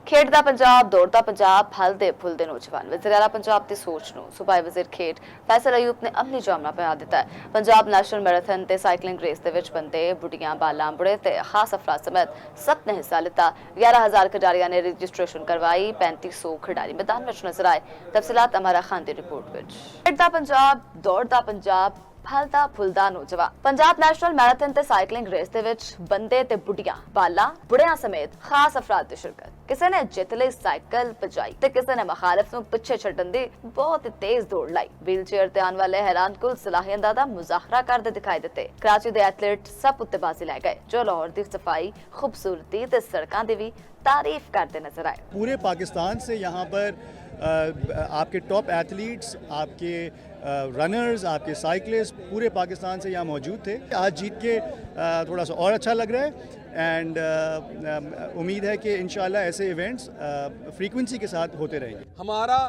ਖੇਡਦਾ ਪੰਜਾਬ ਦੌੜਦਾ ਪੰਜਾਬ ਫਲਦੇ ਫੁੱਲਦੇ ਨੌਜਵਾਨ ਵਜ਼ੀਰ ਆਲਾ ਪੰਜਾਬ ਦੀ ਸੋਚ ਨੂੰ ਸੂਬਾਈ ਵਜ਼ੀਰ ਖੇਡ ਫੈਸਲ ਅਯੂਬ ਨੇ ਅਮਲੀ ਜਾਮਨਾ ਪਿਆ ਦਿੱਤਾ ਹੈ। ਪੰਜਾਬ ਨੈਸ਼ਨਲ ਮੈਰਾਥਨ ਤੇ ਸਾਈਕਲਿੰਗ ਰੇਸ ਦੇ ਵਿੱਚ ਬੰਦੇ ਬੁੱਢੀਆਂ ਬਾਲਾਂ ਬੁੜੇ ਤੇ ਖਾਸ ਅਫਰਾਦ ਸਮੇਤ ਸਭ ਨੇ ਹਿੱਸਾ ਲਿੱਤਾ। 11000 ਖਿਡਾਰੀਆਂ ਨੇ ਰਜਿਸਟ੍ਰੇਸ਼ਨ ਕਰਵਾਈ। 3500 ਖਿਡਾਰੀ ਮੈਦਾਨ ਵਿੱਚ ਨਜ਼ਰ ਆਏ। ਤਫਸੀਲਾਤ ਅਮਰਾ ਖਾਨ ਦੀ ਰਿਪੋर्ट ਵਿੱਚ। ਖੇਡਦਾ ਪੰਜਾਬ ਦੌੜਦਾ ਪੰਜਾਬ फलदा फुलदा नौजवान पंजाब नैशनल मैराथन ते साइकलिंग रेस दे विच बंदे ते बुढ़ियां बाला बुढ़ियां समेत खास अफराद दी शिरकत। किसी ने जित लई साइकिल भजाई ते किसी ने मुखालिफ नूं पिछे छड्डण दी बहुत तेज दौड़ लाई। व्हील चेयर ते आने वाले हैरानकुल सलाहियतां दा मुजाहरा करदे दिखाई दिते। कराची दे एथलीट सब उत्तेबाजी लै गए जो लाहौर दी सफाई खूबसूरती ते सड़कां दी भी तारीफ करते नजर आए। पूरे पाकिस्तान से यहाँ पर आपके टॉप एथलीट्स, आपके रनर्स, आपके साइकिलिस्ट पूरे पाकिस्तान से यहाँ मौजूद थे। आज जीत के थोड़ा सा और अच्छा लग रहा है एंड उम्मीद है कि इंशाल्लाह ऐसे इवेंट्स फ्रीक्वेंसी के साथ होते रहेंगे। हमारा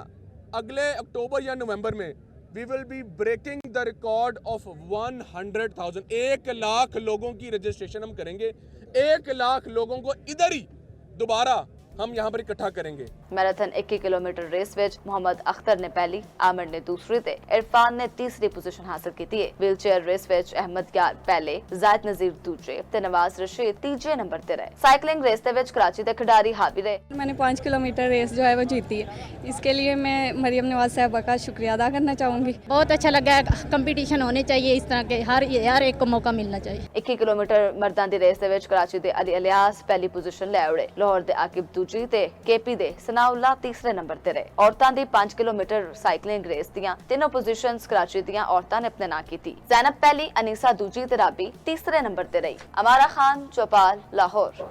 अगले अक्टूबर या नवंबर में we will be breaking the record of 100,000। 1 lakh लोगों की रजिस्ट्रेशन हम करेंगे। 1 लाख लोगों को इधर ही दोबारा हम यहाँ पर इकट्ठा करेंगे। मैराथन 21 किलोमीटर रेस विच मोहम्मद अख्तर ने पहली, आमिर ने दूसरी ते इरफान ने तीसरी पोजीशन हासिल की है। व्हील चेयर रेस विच अहमद यार पहले, जायद नजीर दूसरे ते नवाज रशीद तीजे नंबर ते रहे। साइकिलिंग रेस दे विच कराची दे खिडारी हावी रहे। मैंने 5 किलोमीटर रेस जो है वो जीती है। इसके लिए मैं मरियम नवाज साहबा का शुक्रिया अदा करना चाहूँगी। बहुत अच्छा लगा। कंपटीशन होने चाहिए इस तरह के, हर एक को मौका मिलना चाहिए। 21 किलोमीटर मर्दां दी रेस दे विच कराची दे अली इलियास पहली पोजीशन लै उड़े। लाहौर दे आकिब दूजी ते केपी दे सनाउल्ला तीसरे नंबर ते रहे। औरतां दी 5 किलोमीटर साइकिलिंग रेस दियां तीनों पोजीशंस कराची दियां औरतां ने अपने नां कीती। ज़ैनब पहली, अनीसा दूजी ते राबी तीसरे नंबर ते रही। अमारा खान, चौपाल, लाहौर।